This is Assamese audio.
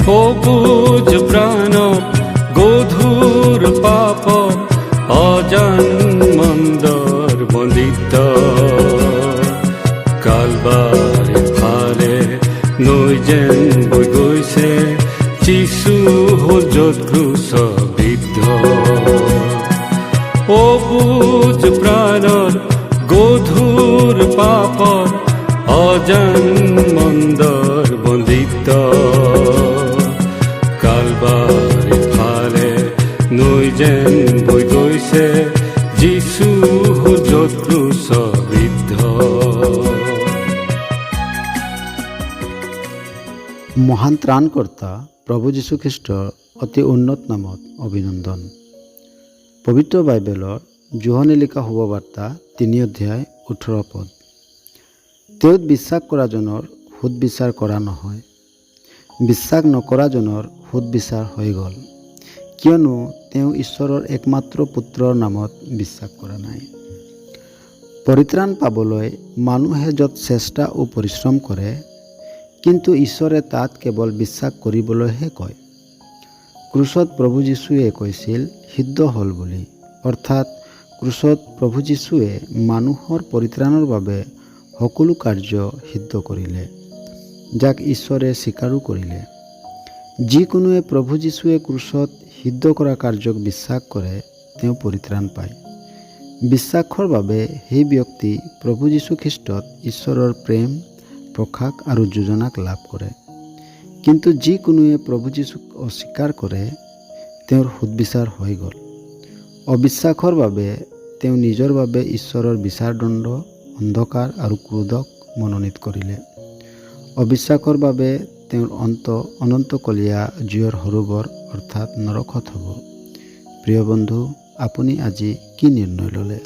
সবুজ প্ৰাণত গধুৰ পাপত অজান মন্দৰ বন্দিত কালবাৰে ফালে নৈ যেন বৈ গৈছে যিছু হ'ল য'ত ক্ৰুচবিদ্ধ সবুজ প্ৰাণত গধুৰ পাপত অজান মন্দৰ বন্দিত কালবাৰে ফালে নৈ যেন বৈ গৈছে যিছু হ'ল য'ত ক্ৰুচবিদ্ধ। মহান ত্ৰাণকৰ্তা প্ৰভু যীশুখ্ৰীষ্টৰ অতি উন্নত নামত অভিনন্দন। পবিত্ৰ বাইবেলৰ যোহনে লিখা শুভবাৰ্তা 3 অধ্যায় 18 পদ। তেওঁত বিশ্বাস কৰাজনৰ সুদবিচাৰ কৰা নহয়, বিশ্বাস নকৰাজনৰ সুদবিচাৰ হৈ গ'ল, কিয়নো তেওঁ ঈশ্বৰৰ একমাত্ৰ পুত্ৰৰ নামত বিশ্বাস কৰা নাই। পৰিত্ৰাণ পাবলৈ মানুহে য'ত চেষ্টা ও পৰিশ্ৰম কৰে, কিন্তু ঈশ্বৰে তাত কেৱল বিশ্বাস কৰিবলৈহে কয়। ক্ৰুচত প্ৰভু যীশুৱে কৈছিল সিদ্ধ হ'ল বুলি, অৰ্থাৎ ক্ৰুচত প্ৰভু যীশুৱে মানুহৰ পৰিত্ৰাণৰ বাবে সকলো কাৰ্য সিদ্ধ কৰিলে, যাক ঈশ্বৰে স্বীকাৰো কৰিলে। যিকোনোৱে প্ৰভু যীশুৱে ক্ৰুচত সিদ্ধ কৰা কাৰ্যক বিশ্বাস কৰে, তেওঁ পৰিত্ৰাণ পায়। বিশ্বাসৰ বাবে সেই ব্যক্তি প্ৰভু যীশুখ্ৰীষ্টত ঈশ্বৰৰ প্ৰেম, প্ৰকাশ আৰু যোজনাক লাভ কৰে। কিন্তু যিকোনোৱে প্ৰভু যীশুক অস্বীকাৰ কৰে, তেওঁৰ সুদবিচাৰ হৈ গ'ল। অবিশ্বাসৰ বাবে তেওঁ নিজৰ বাবে ঈশ্বৰৰ বিচাৰদণ্ড, অন্ধকাৰ আৰু ক্ৰোধক মনোনীত কৰিলে। অবিশ্বাসৰ বাবে তেওঁৰ অন্ত অনন্তকলীয়া জুইৰ সৰোবৰ অৰ্থাৎ নৰকত হ'ব। প্ৰিয় বন্ধু, আপুনি আজি কি নিৰ্ণয় ল'লে?